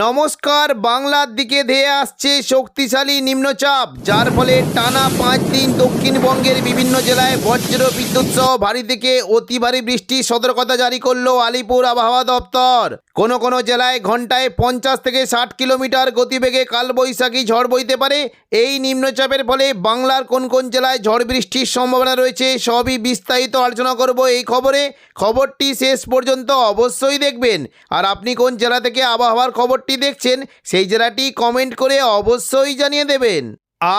নমস্কার। বাংলার দিকে ধেয়ে আসছে শক্তিশালী নিম্নচাপ, যার ফলে টানা 5 দিন দক্ষিণবঙ্গের বিভিন্ন জেলায় বজ্র বিদ্যুৎ সহ ভারী থেকে অতি ভারী বৃষ্টির সতর্কতা জারি করলো আলিপুর আবহাওয়া দপ্তর। কোনো জেলায় ঘন্টায় 50 থেকে 60 কিলোমিটার গতিবেগে কালবৈশাখী ঝড় বইতে পারে। এই নিম্নচাপের ফলে বাংলার কোন জেলায় ঝড় বৃষ্টির সম্ভাবনা রয়েছে সবই বিস্তারিত আলোচনা করব এই খবরটি শেষ পর্যন্ত অবশ্যই দেখবেন। আর আপনি কোন জেলা থেকে আবহাওয়ার খবরটি দেখছেন সেই জেলাটি কমেন্ট করে অবশ্যই জানিয়ে দেবেন।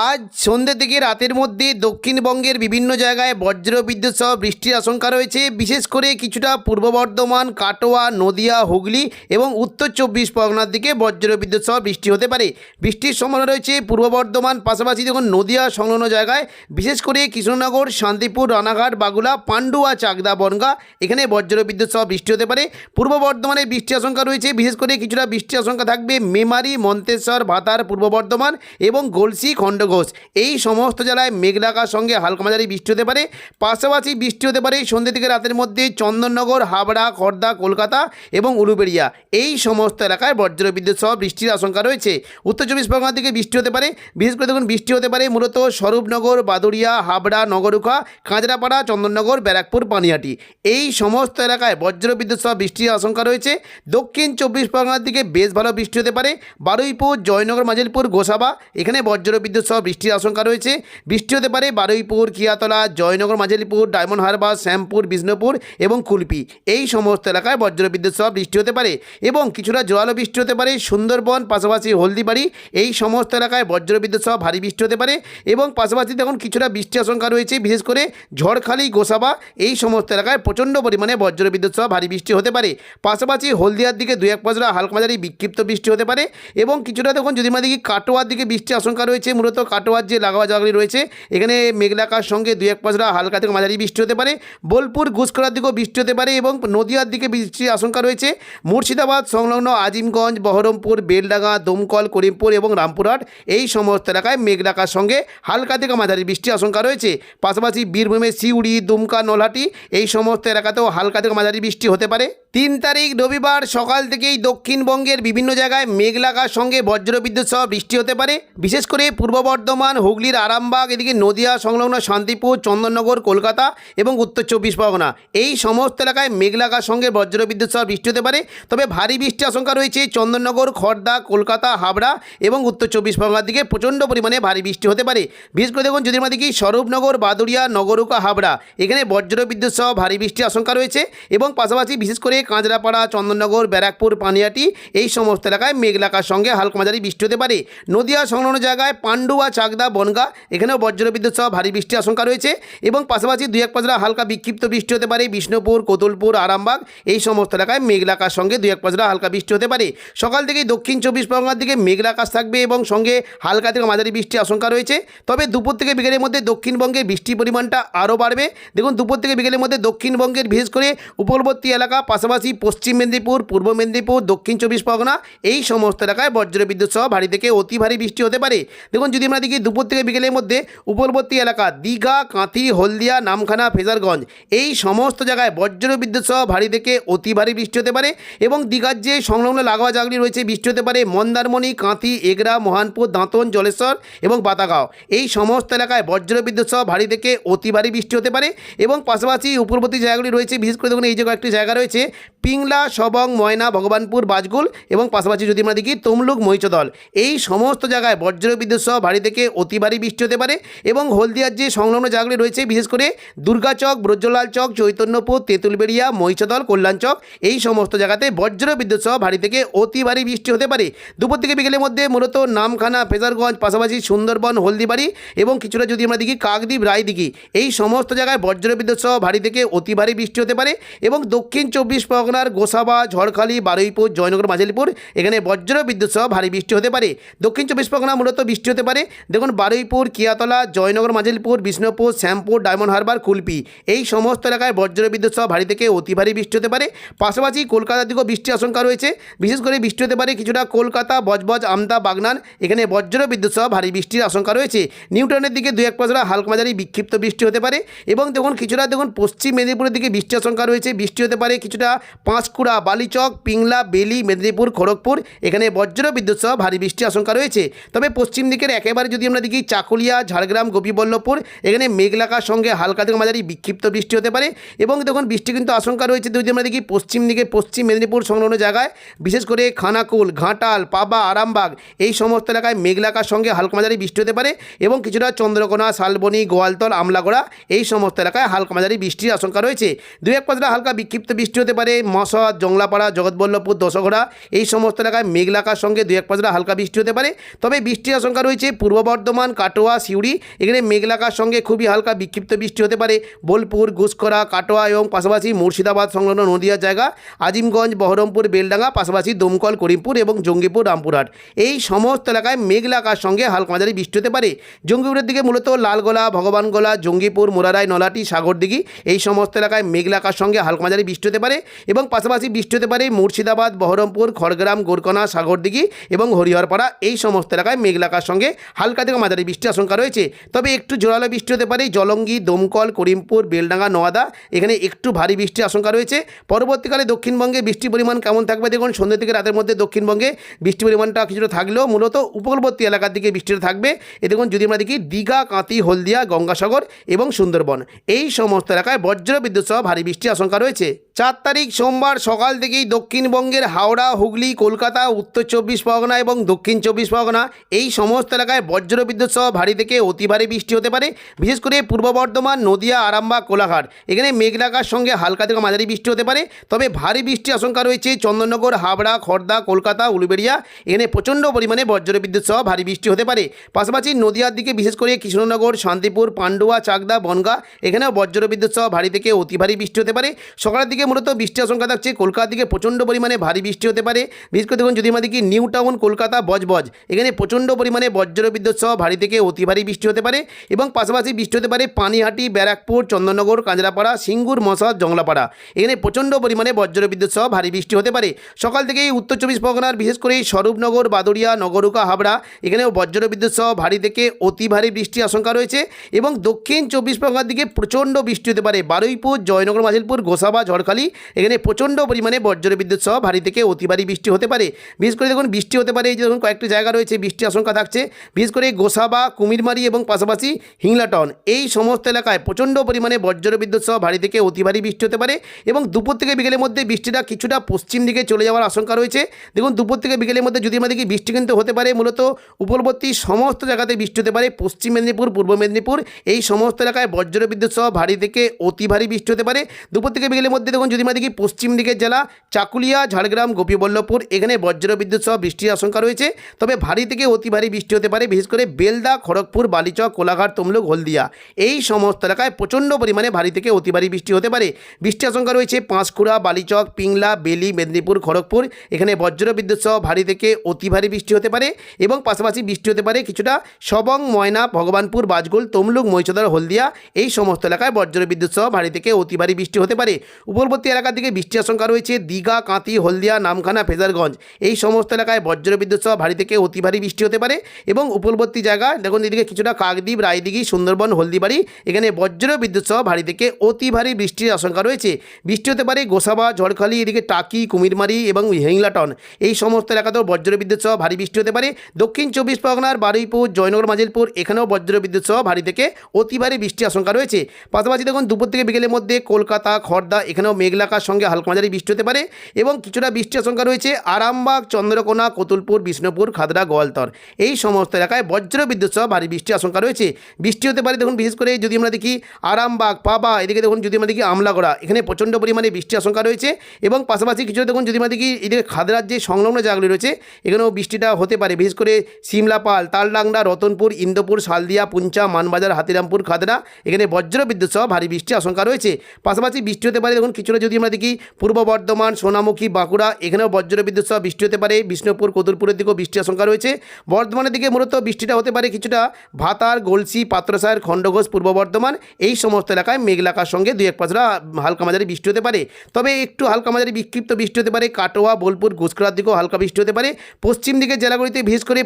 আজ সন্ধ্যে থেকে রাতের মধ্যে দক্ষিণবঙ্গের বিভিন্ন জায়গায় বজ্র বিদ্যুৎ সহ বৃষ্টির আশঙ্কা রয়েছে। বিশেষ করে কিছুটা পূর্ব বর্ধমান, কাটোয়া, নদিয়া, হুগলি এবং উত্তর 24 পরগনার দিকে বজ্র বিদ্যুৎ সহ বৃষ্টি হতে পারে। বৃষ্টির সম্ভাবনা রয়েছে পূর্ব বর্ধমান, পাশাপাশি যখন নদিয়া সংলগ্ন জায়গায়, বিশেষ করে কৃষ্ণনগর, শান্তিপুর, রানাঘাট, বাগুলা, পান্ডুয়া, চাকদা, বনগাঁ এখানে বজ্র বিদ্যুৎ সহ বৃষ্টি হতে পারে। পূর্ব বর্ধমানে বৃষ্টির আশঙ্কা রয়েছে। বিশেষ করে কিছুটা বৃষ্টির আশঙ্কা থাকবে মেমারি, মন্তেশ্বর, ভাতার, পূর্ব বর্ধমান এবং গলসি, খণ্ডঘোষ এই সমস্ত জেলায় মেঘলা আকাশের সঙ্গে হালকা মাঝারি বৃষ্টি হতে পারে। পাশাপাশি বৃষ্টি হতে পারে সন্ধ্যে থেকে রাতের মধ্যে চন্দননগর, হাবড়া, খড়দা, কলকাতা এবং উলুবেড়িয়া এই সমস্ত এলাকায় বজ্র বিদ্যুৎ সহ বৃষ্টির আশঙ্কা রয়েছে। উত্তর 24 পরগনার দিকে বৃষ্টি হতে পারে। বিশেষ করে দেখুন বৃষ্টি হতে পারে মূলত স্বরূপনগর, বাদুড়িয়া, হাবড়া, নগরুখা, কাঁচরাপাড়া, চন্দননগর, ব্যারাকপুর, পানিহাটি এই সমস্ত এলাকায় বজ্র বিদ্যুৎ সহ বৃষ্টির আশঙ্কা রয়েছে। দক্ষিণ 24 পরগনার দিকে বেশ ভালো বৃষ্টি হতে পারে। বারুইপুর, জয়নগর, মাজিলপুর, গোসাবা এখানে বজ্র বিদ্যুৎ সহ বৃষ্টির আশঙ্কা রয়েছে। বৃষ্টি হতে পারে বারুইপুর, কিয়াতলা, জয়নগর, মাঝিলপুর, ডায়মন্ড হারবার, শ্যামপুর, বিষ্ণুপুর এবং কুলপি এই সমস্ত এলাকায় বজ্র বিদ্যুৎ সহ বৃষ্টি হতে পারে এবং কিছুটা জোরালো বৃষ্টি হতে পারে সুন্দরবন, পাশাপাশি হলদিবাড়ি এই সমস্ত এলাকায় বজ্র বিদ্যুৎ সহ ভারী বৃষ্টি হতে পারে এবং পাশাপাশি দেখুন কিছুটা বৃষ্টির আশঙ্কা রয়েছে। বিশেষ করে ঝড়খালি, গোসাবা এই সমস্ত এলাকায় প্রচণ্ড পরিমাণে বজ্র বিদ্যুৎ সহ ভারী বৃষ্টি হতে পারে। পাশাপাশি হলদিয়ার দিকে 2-1 পশলা হালকা মাঝারি বিক্ষিপ্ত বৃষ্টি হতে পারে এবং কিছুটা দেখুন যদি আমরা দেখি কাটোয়ার দিকে বৃষ্টির আশঙ্কা রয়েছে। মূলত কাটোয়ার যে লাগোয়া জায়গাগুলি রয়েছে এখানে মেঘলা আকাশের সঙ্গে 2-1 পশলা হালকা থেকে মাঝারি বৃষ্টি হতে পারে। বোলপুর, ঘুষখোলার দিকেও বৃষ্টি হতে পারে এবং নদিয়ার দিকে বৃষ্টির আশঙ্কা রয়েছে। মুর্শিদাবাদ সংলগ্ন আজিমগঞ্জ, বহরমপুর, বেলডাঙ্গা, দমকল, করিমপুর এবং রামপুরহাট এই সমস্ত এলাকায় মেঘলা আকাশের সঙ্গে হালকা থেকে মাঝারি বৃষ্টির আশঙ্কা রয়েছে। পাশাপাশি বীরভূমের সিউড়ি, দুমকা, নলহাটি এই সমস্ত এলাকাতেও হালকা থেকে মাঝারি বৃষ্টি হতে পারে। 3 তারিখ রবিবার সকাল থেকেই দক্ষিণবঙ্গের বিভিন্ন জায়গায় মেঘলা আকাশের সঙ্গে বজ্র বিদ্যুৎ সহ বৃষ্টি হতে পারে। বিশেষ করে পূর্ব বর্ধমান, হুগলির আরামবাগ, এদিকে নদিয়া সংলগ্ন শান্তিপুর, চন্দননগর, কলকাতা এবং উত্তর 24 পরগনা এই সমস্ত এলাকায় মেঘলা আকাশের সঙ্গে বজ্র বিদ্যুৎ সহ বৃষ্টি হতে পারে। তবে ভারী বৃষ্টির আশঙ্কা রয়েছে চন্দননগর, খড়দা, কলকাতা, হাবড়া এবং উত্তর 24 পরগনার দিকে প্রচণ্ড পরিমাণে ভারী বৃষ্টি হতে পারে। বিশেষ করে দেখুন যদি আমরা দেখি স্বরূপনগর, বাদুড়িয়া, নগরুকা, হাবড়া এখানে বজ্র বিদ্যুৎ সহ ভারী বৃষ্টির আশঙ্কা রয়েছে এবং পাশাপাশি বিশেষ করে কাঁচরাপাড়া, চন্দননগর, ব্যারাকপুর, পানিহাটি এই সমস্ত এলাকায় মেঘলা আকাশের সঙ্গে হালকা মাঝারি বৃষ্টি হতে পারে। নদিয়া সংলগ্ন জায়গায় পান্ডুয়া, চাকদা, বনগাঁ এখানেও বজ্র বিদ্যুৎ সহ ভারী বৃষ্টির আশঙ্কা রয়েছে এবং পাশাপাশি 2-1 পশলা হালকা বিক্ষিপ্ত বৃষ্টি হতে পারে বিষ্ণুপুর, কোতুলপুর, আরামবাগ এই সমস্ত এলাকায় মেঘলা আকাশের সঙ্গে 2-1 পশলা হালকা বৃষ্টি হতে পারে। সকাল থেকেই দক্ষিণ 24 পরগনার দিকে মেঘলা আকাশ থাকবে এবং সঙ্গে হালকা থেকে মাঝারি বৃষ্টির আশঙ্কা রয়েছে। তবে দুপুর থেকে বিকেলের মধ্যে দক্ষিণবঙ্গের বৃষ্টির পরিমাণটা আরও বাড়বে। দেখুন দুপুর থেকে বিকেলের মধ্যে দক্ষিণবঙ্গের বিশেষ করে উপকূলবর্তী এলাকা, পাশাপাশি পশ্চিম মেদিনীপুর, পূর্ব মেদিনীপুর, দক্ষিণ 24 পরগনা এই সমস্ত এলাকায় বজ্র বিদ্যুৎ সহ ভারী থেকে অতি ভারী বৃষ্টি হতে পারে। দেখুন যদি আমরা দেখি দুপুর থেকে বিকেলের মধ্যে উপকূলবর্তী এলাকা দীঘা, কাঁথি, হলদিয়া, নামখানা, ফেজারগঞ্জ এই সমস্ত জায়গায় বজ্র বিদ্যুৎ সহ ভারী থেকে অতি ভারী বৃষ্টি হতে পারে এবং দীঘার যে সংলগ্ন লাগোয়া জায়গাগুলি রয়েছে বৃষ্টি হতে পারে মন্দারমণি, কাঁথি, এগরা, মহানপুর, দাঁতন, জলেশ্বর এবং বাতাগাঁও এই সমস্ত এলাকায় বজ্র বিদ্যুৎ সহ ভারী থেকে অতি ভারী বৃষ্টি হতে পারে এবং পাশাপাশি উপকূলবর্তী জায়গাগুলি রয়েছে বিশেষ করে দেখুন এই যে কয়েকটি জায়গা রয়েছে পিংলা, সবং, ময়না, ভগবানপুর, বাজগুল এবং পাশাপাশি যদি আমরা দেখি তমলুক, মহিষদল এই সমস্ত জায়গায় বজ্র বিদ্যুৎ সহ ভারী থেকে অতি ভারী বৃষ্টি হতে পারে এবং হলদিয়ার যে সংলগ্ন জায়গাগুলি রয়েছে বিশেষ করে দুর্গাচক, ব্রজলাল চক, চৈতন্যপুর, তেঁতুলবেড়িয়া, মহিষদল, কল্যাণচক এই সমস্ত জায়গাতে বজ্র বিদ্যুৎ সহ ভারী থেকে অতি ভারী বৃষ্টি হতে পারে। দুপুর থেকে বিকেলের মধ্যে মূলত নামখানা, ফেজারগঞ্জ, পাশাপাশি সুন্দরবন, হলদিবাড়ি এবং কিছুটা যদি আমরা দেখি কাকদ্বীপ, রায়দিঘি এই সমস্ত জায়গায় বজ্র বিদ্যুৎ সহ ভারী থেকে অতি ভারী বৃষ্টি হতে পারে এবং দক্ষিণ 24 পরগনার গোসাবা, ঝড়খালি, বারুইপুর, জয়নগর, মাঝিলপুর এখানে বজ্র বিদ্যুৎ সহ ভারী বৃষ্টি হতে পারে। দক্ষিণ 24 পরগনা মূলত বৃষ্টি হতে পারে পারে। দেখুন বারুইপুর, কিয়াতলা, জয়নগর, মাজিলপুর, বিষ্ণুপুর, শ্যামপুর, ডায়মন্ড হারবার, কুলপি এই সমস্ত এলাকায় বজ্রবিদ্যুৎ সহ ভারী থেকে অতি ভারী বৃষ্টি হতে পারে। পাশাপাশি কলকাতার দিকেও বৃষ্টির আশঙ্কা রয়েছে। বিশেষ করে বৃষ্টি হতে পারে কিছুটা কলকাতা, বজবজ, আমতা, বাগনান এখানে বজ্রবিদ্যুৎ সহ ভারী বৃষ্টির আশঙ্কা রয়েছে। নিউটাউনের দিকে 2-1 পশলা হালকা মাঝারি বিক্ষিপ্ত বৃষ্টি হতে পারে। এবং দেখুন কিছুটা দেখুন পশ্চিম মেদিনীপুরের দিকে বৃষ্টির আশঙ্কা রয়েছে। বৃষ্টি হতে পারে কিছুটা পাঁশকুড়া, বালিচক, পিংলা, বেলি, মেদিনীপুর, খড়গপুর এখানে বজ্রবিদ্যুৎ সহ ভারী বৃষ্টির আশঙ্কা রয়েছে। তবে পশ্চিম দিকের একেবারে যদি আমরা দেখি চাকুলিয়া, ঝাড়গ্রাম, গোপীবল্লভপুর এখানে মেঘলাকার সঙ্গে হালকা থেকে মাঝারি বিক্ষিপ্ত বৃষ্টি হতে পারে। এবং দেখুন বৃষ্টি কিন্তু আশঙ্কা রয়েছে যদি আমরা দেখি পশ্চিম দিকে পশ্চিম মেদিনীপুর সংলগ্ন জায়গায়, বিশেষ করে খানাকুল, ঘাটাল, পাবা, আরামবাগ এই সমস্ত এলাকায় মেঘলাকার সঙ্গে হালকা মাঝারি বৃষ্টি হতে পারে। এবং কিছুটা চন্দ্রকোনা, শালবনী, গোয়ালতল, আমলাগড়া এই সমস্ত এলাকায় হালকা মাঝারি বৃষ্টির আশঙ্কা রয়েছে। 2-1 পশলা হালকা বিক্ষিপ্ত বৃষ্টি হতে পারে মশাদ, জংলাপাড়া, জগৎবল্লভপুর, দশঘোড়া এই সমস্ত এলাকায় মেঘলাকার সঙ্গে 2-1 পশলা হালকা বৃষ্টি হতে পারে। তবে বৃষ্টির আশঙ্কা রয়েছে পূর্ব বর্ধমান, কাটোয়া, সিউড়ি এখানে মেঘলাকার সঙ্গে খুবই হালকা বিক্ষিপ্ত বৃষ্টি হতে পারে। বোলপুর, ঘুষকরা, কাটোয়া এবং পাশাপাশি মুর্শিদাবাদ সংলগ্ন নদিয়ার জায়গা, আজিমগঞ্জ, বহরমপুর, বেলডাঙ্গা, পাশাপাশি দমকল, করিমপুর এবং জঙ্গিপুর, রামপুরহাট এই সমস্ত এলাকায় মেঘলাকার সঙ্গে হালকা মাঝারি বৃষ্টি হতে পারে। জঙ্গিপুরের দিকে মূলত লালগোলা, ভগবানগোলা, জঙ্গিপুর, মোরারাই, নলাটি, সাগরদিঘি এই সমস্ত এলাকায় মেঘলাকার সঙ্গে হালকা মাঝারি বৃষ্টি হতে পারে। এবং পাশাপাশি বৃষ্টি হতে পারে মুর্শিদাবাদ, বহরমপুর, খড়গ্রাম, গোরকনা, সাগরদিঘি এবং হরিহরপাড়া এই সমস্ত এলাকায় মেঘলাকার সঙ্গে হালকা থেকে মাঝারি বৃষ্টির আশঙ্কা রয়েছে। তবে একটু জোরালো বৃষ্টি হতে পারে জলঙ্গি, দমকল, করিমপুর, বেলডাঙ্গা, নোয়াদা এখানে একটু ভারী বৃষ্টির আশঙ্কা রয়েছে। পরবর্তীকালে দক্ষিণবঙ্গে বৃষ্টির পরিমাণ কেমন থাকবে দেখুন সন্ধ্যা থেকে রাতের মধ্যে দক্ষিণবঙ্গে বৃষ্টির পরিমাণটা কিছুটা থাকলেও মূলত উপকূলবর্তী এলাকার দিকে বৃষ্টিটা থাকবে। এ দেখুন যদি আমরা দেখি দীঘা, কাঁতি, হলদিয়া, গঙ্গাসাগর এবং সুন্দরবন এই সমস্ত এলাকায় বজ্রবিদ্যুৎ সহ ভারী বৃষ্টির আশঙ্কা রয়েছে। 4 তারিখ সোমবার সকাল থেকেই দক্ষিণবঙ্গের হাওড়া, হুগলি, কলকাতা, উত্তর 24 পরগনা এবং দক্ষিণ 24 পরগনা এই সমস্ত এলাকায় বজ্রবিদ্যুৎ সহ ভারী থেকে অতি ভারী বৃষ্টি হতে পারে। বিশেষ করে পূর্ব বর্ধমান, নদিয়া, আরামবাগ, কোলাঘাট এখানে মেঘলাকার সঙ্গে হালকা থেকে মাঝারি বৃষ্টি হতে পারে। তবে ভারী বৃষ্টির আশঙ্কা রয়েছে চন্দননগর, হাবড়া, খড়দা, কলকাতা, উলুবেড়িয়া এখানে প্রচণ্ড পরিমাণে বজ্রবিদ্যুৎ সহ ভারী বৃষ্টি হতে পারে। পাশাপাশি নদিয়ার দিকে বিশেষ করে কৃষ্ণনগর, শান্তিপুর, পান্ডুয়া, চাকদা, বনগাঁ এখানেও বজ্রবিদ্যুৎ সহ ভারী থেকে অতি ভারী বৃষ্টি হতে পারে। সকালের দিকে মূলত বৃষ্টির আশঙ্কা থাকছে। কলকাতার দিকে প্রচণ্ড পরিমাণে ভারী বৃষ্টি হতে পারে। বিশেষ করে দেখুন যদি আমরা দেখি নিউ টাউন, কলকাতা, বজবজ এখানে প্রচণ্ড পরিমাণে বজ্রবিদ্যুৎ সহ ভারী থেকে অতি ভারী বৃষ্টি হতে পারে। এবং পাশাপাশি বৃষ্টি হতে পারে পানিহাটি, ব্যারাকপুর, চন্দননগর, কাঁচরাপাড়া, সিঙ্গুর, মশাদ, জংলাপাড়া এখানে প্রচণ্ড পরিমাণে বজ্রবিদ্যুৎ সহ ভারী বৃষ্টি হতে পারে। সকাল থেকেই উত্তর 24 পরগনার বিশেষ করে স্বরূপনগর, বাদুড়িয়া, নগরুকা, হাবড়া এখানেও বজ্রবিদ্যুৎ সহ ভারী থেকে অতি ভারী বৃষ্টির আশঙ্কা রয়েছে। এবং দক্ষিণ 24 পরগনার দিকে প্রচণ্ড বৃষ্টি হতে পারে বারুইপুর, জয়নগর, মাজিলপুর, গোসাবা, ঝড়খালি এখানে প্রচণ্ড পরিমাণে বজ্রবিদ্যুৎ সহ ভারী থেকে অতি ভারী বৃষ্টি হতে পারে। বিশেষ করে দেখুন বৃষ্টি হতে পারে এই যে দেখুন কয়েকটি জায়গা রয়েছে বৃষ্টির আশঙ্কা থাকছে। বিশেষ করে গোসাবা, কুমিরমারি এবং পাশাপাশি হিংলাটন এই সমস্ত এলাকায় প্রচণ্ড পরিমাণে বজ্রবিদ্যুৎ সহ ভারী থেকে অতি ভারী বৃষ্টি হতে পারে। এবং দুপুর থেকে বিকেলের মধ্যে বৃষ্টিটা কিছুটা পশ্চিম দিকে চলে যাওয়ার আশঙ্কা রয়েছে। দেখুন দুপুর থেকে বিকেলের মধ্যে যদি আমরা দেখি বৃষ্টি কিন্তু হতে পারে মূলত উপকূলবর্তী সমস্ত জায়গাতে বৃষ্টি হতে পারে। পশ্চিম মেদিনীপুর, পূর্ব মেদিনীপুর এই সমস্ত এলাকায় বজ্রবিদ্যুৎ সহ ভারী থেকে অতি ভারী বৃষ্টি হতে পারে দুপুর থেকে বিকেলের মধ্যে। দেখুন যদি আমরা দেখি পশ্চিম দিকের জেলা চাকুলিয়া, ঝাড়গ্রাম, গোপীবল্লভপুর এখানে বজ্রবিদ্যুৎ সহ বৃষ্টির আশঙ্কা রয়েছে। তবে ভারী থেকে অতি ভারী বৃষ্টি হতে পারে বিশেষ করে বেলদা, খড়গপুর, বালিচক, কোলাঘাট, তমলুক, হলদিয়া এই সমস্ত এলাকায় প্রচণ্ড পরিমাণে ভারী থেকে অতি ভারী বৃষ্টি হতে পারে। বৃষ্টির আশঙ্কা রয়েছে পাঁশকুড়া, বালিচক, পিংলা, বেলি, মেদিনীপুর, খড়গপুর এখানে বজ্রবিদ্যুৎ সহ ভারী থেকে অতি ভারী বৃষ্টি হতে পারে। এবং পাশাপাশি বৃষ্টি হতে পারে কিছুটা সবং, ময়না, ভগবানপুর, বাজগুল, তমলুক, মহিষাদল, হলদিয়া এই সমস্ত এলাকায় বজ্রবিদ্যুৎ সহ ভারী থেকে অতি ভারী বৃষ্টি হতে পারে। উপকূলবর্তী এলাকার দিকে বৃষ্টির আশঙ্কা রয়েছে দীঘা, কাঁতি, হলদিয়া, নামখানা, ফেজারগঞ্জ এই সমস্ত এলাকায় বজ্রবিদ্যুৎ সহ ভারী থেকে অতি ভারী বৃষ্টি হতে পারে। এবং উপকূলবর্তী জায়গা দেখুন এদিকে কিছুটা কাকদ্বীপ, রায়দিঘি, সুন্দরবন, হলদিবাড়ি এখানে বজ্রবিদ্যুৎ সহ ভারী থেকে অতি ভারী বৃষ্টির আশঙ্কা রয়েছে। বৃষ্টি হতে পারে গোসাবা, ঝড়খালি এদিকে টাকি, কুমিরমারি এবং হিংলাটন এই সমস্ত এলাকাতেও বজ্রবিদ্যুৎ সহ ভারী বৃষ্টি হতে পারে। দক্ষিণ 24 পরগনার বারুইপুর, জয়নগর, মাজিলপুর এখানেও বজ্রবিদ্যুৎ সহ ভারী থেকে অতি ভারী বৃষ্টির আশঙ্কা রয়েছে। পাশাপাশি দেখুন দুপুর থেকে বিকেলের মধ্যে কলকাতা, খড়দা এখানেও মেঘলাকার সঙ্গে হালকা মাঝারি বৃষ্টি হতে পারে। এবং কিছুটা বৃষ্টির আশঙ্কা রয়েছে আরামবাগ, চন্দ্রকোনা, কতুলপুর, বিষ্ণুপুর, খাদড়া, গোয়ালতর এই সমস্ত এলাকায় বজ্রবিদ্যুৎ সহ ভারী বৃষ্টির আশঙ্কা রয়েছে। বৃষ্টি হতে পারে দেখুন বিশেষ করে যদি আমরা দেখি আরামবাগ, পাবা এদিকে দেখুন যদি আমরা দেখি আমলাগড়া এখানে প্রচণ্ড পরিমাণে বৃষ্টির আশঙ্কা রয়েছে। এবং পাশাপাশি কিছুটা দেখুন যদি আমরা দেখি এদিকে খাদড়ার যে সংলগ্ন জায়গাগুলি রয়েছে এখানেও বৃষ্টিটা হতে পারে। বিশেষ করে সিমলাপাল, তালডাংরা, রতনপুর, ইন্দোপুর, শালদিয়া, পুঞ্চা, মানবাজার, হাতিরামপুর, খাদড়া এখানে বজ্রবিদ্যুৎ সহ ভারী বৃষ্টির আশঙ্কা রয়েছে। পাশাপাশি বৃষ্টি হতে পারে দেখুন কিছু কিছুটা যদি আমরা দেখি পূর্ব বর্ধমান, সোনামুখী, বাঁকুড়া এখানেও বজ্রবিদ্যুৎ সহ বৃষ্টি হতে পারে। বিষ্ণুপুর, কদুরপুরের দিকেও বৃষ্টির আশঙ্কা রয়েছে। বর্ধমানের দিকে মূলত বৃষ্টিটা হতে পারে কিছুটা ভাতার, গলসি, পাত্রসায়ের, খণ্ডঘোষ, পূর্ব বর্ধমান এই সমস্ত এলাকায় মেঘলাকার সঙ্গে 2-1 পাঁচরা হালকা মাঝারি বৃষ্টি হতে পারে। তবে একটু হালকা মাঝারি বিক্ষিপ্ত বৃষ্টি হতে পারে কাটোয়া, বোলপুর, ঘুষকরার দিকেও হালকা বৃষ্টি হতে পারে। পশ্চিম দিকের জেলাগুলিতে বিশেষ করে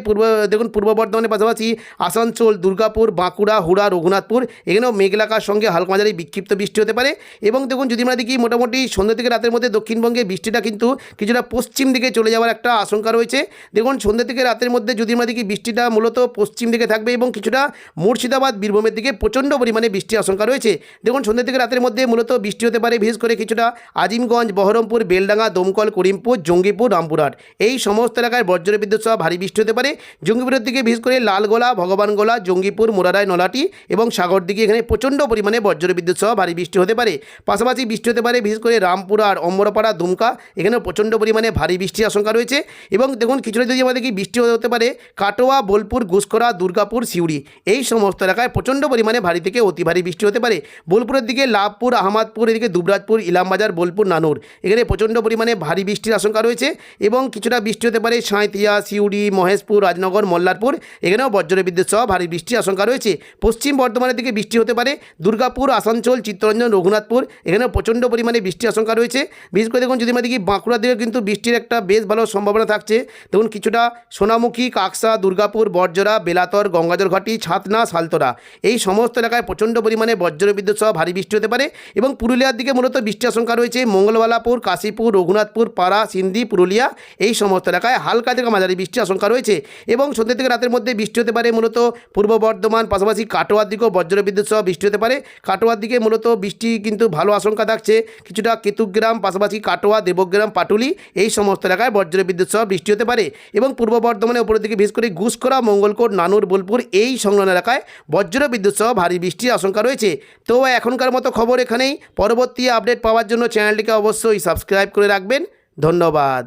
পূর্ব বর্ধমানের পাশাপাশি আসানসোল, দুর্গাপুর, বাঁকুড়া, হুড়া, রঘুনাথপুর এখানেও মেঘলাকার সঙ্গে হালকা মাঝারি বিক্ষিপ্ত বৃষ্টি হতে পারে। এবং দেখুন যদি আমরা দেখি মোটামুটি সন্ধ্যা থেকে রাতের মধ্যে দক্ষিণবঙ্গে বৃষ্টিটা কিন্তু কিছুটা পশ্চিম দিকে চলে যাওয়ার একটা আশঙ্কা রয়েছে। দেখুন সন্ধ্যা থেকে রাতের মধ্যে যদি আমরা দেখি বৃষ্টিটা মূলত পশ্চিম দিকে থাকবে এবং কিছুটা মুর্শিদাবাদ, বীরভূমের দিকে প্রচণ্ড পরিমাণে বৃষ্টির আশঙ্কা রয়েছে। দেখুন সন্ধ্যা থেকে রাতের মধ্যে মূলত বৃষ্টি হতে পারে বিশেষ করে কিছুটা আজিমগঞ্জ, বহরমপুর, বেলডাঙ্গা, দমকল, করিমপুর, জঙ্গিপুর, রামপুরহাট এই সমস্ত এলাকায় বজ্রবিদ্যুৎ সহ ভারী বৃষ্টি হতে পারে। জঙ্গিপুরের দিকে বিশেষ করে লালগোলা, ভগবানগোলা, জঙ্গিপুর, মোরারায়, নলাটি এবং সাগর দিকে এখানে প্রচণ্ড পরিমাণে বজ্রবিদ্যুৎ সহ ভারী বৃষ্টি হতে পারে। পাশাপাশি বৃষ্টি হতে পারে বিশেষ করে রামপুরহাট, অম্বরপাড়া, দুমকা এখানেও প্রচণ্ড পরিমাণে ভারী বৃষ্টির আশঙ্কা রয়েছে। এবং দেখুন কিছুটা যদি আমাদের কি বৃষ্টি হতে পারে কাটোয়া, বোলপুর, ঘুষকরা, দুর্গাপুর, সিউড়ি এই সমস্ত এলাকায় প্রচণ্ড পরিমাণে ভারী থেকে অতি ভারী বৃষ্টি হতে পারে। বোলপুরের দিকে লাভপুর, আহমদপুর এদিকে দুবরাজপুর, ইলামবাজার, বোলপুর, নানুর এখানে প্রচণ্ড পরিমাণে ভারী বৃষ্টির আশঙ্কা রয়েছে। এবং কিছুটা বৃষ্টি হতে পারে সাঁইথিয়া, সিউড়ি, মহেশপুর, রাজনগর, মল্লারপুর এখানেও বজ্রবিদ্যুৎ সহ ভারী বৃষ্টির আশঙ্কা রয়েছে। পশ্চিম বর্ধমানের দিকে বৃষ্টি হতে পারে দুর্গাপুর, আসানসোল, চিত্তরঞ্জন, রঘুনাথপুর এখানেও প্রচণ্ড পরিমাণে বৃষ্টির আশঙ্কা রয়েছে। বিশেষ করে দেখুন যদি আমরা দেখি বাঁকুড়ার দিকে কিন্তু বৃষ্টির একটা বেশ ভালো সম্ভাবনা থাকছে। দেখুন কিছুটা সোনামুখী, কাকসা, দুর্গাপুর, বড়জোড়া, বেলাতর, গঙ্গাজল ঘাটি, ছাতনা, সালতরা এই সমস্ত এলাকায় প্রচণ্ড পরিমাণে বজ্রবিদ্যুৎ সহ ভারী বৃষ্টি হতে পারে। এবং পুরুলিয়ার দিকে মূলত বৃষ্টির আশঙ্কা রয়েছে মঙ্গলবালাপুর, কাশীপুর, রঘুনাথপুর, পাড়া, সিন্ধি, পুরুলিয়া এই সমস্ত এলাকায় হালকা থেকে মাঝারি বৃষ্টির আশঙ্কা রয়েছে। এবং সন্ধ্যা থেকে রাতের মধ্যে বৃষ্টি হতে পারে মূলত পূর্ব বর্ধমান, পাশাপাশি কাটোয়ার দিকেও বজ্রবিদ্যুৎ সহ বৃষ্টি হতে পারে। কাটোয়ার দিকে মূলত বৃষ্টি কিন্তু ভালো আশঙ্কা থাকছে। কিছুটা কেতুগ্রাম, পাশাপাশি কাটোয়া, দেবগ্রাম, পাটুলি এই সমস্ত এলাকায় বজ্রবিদ্যুৎ সহ বৃষ্টি হতে পারে। এবং পূর্ব বর্ধমানের উপরের দিকে বিশেষ করে ঘুষকরা, মঙ্গলকোট, নানুর, বোলপুর এই সংলগ্ন এলাকায় বজ্রবিদ্যুৎ সহ ভারী বৃষ্টির আশঙ্কা রয়েছে। তো এখনকার মতো খবর এখানেই। পরবর্তী আপডেট পাওয়ার জন্য চ্যানেলটিকে অবশ্যই সাবস্ক্রাইব করে রাখবেন। ধন্যবাদ।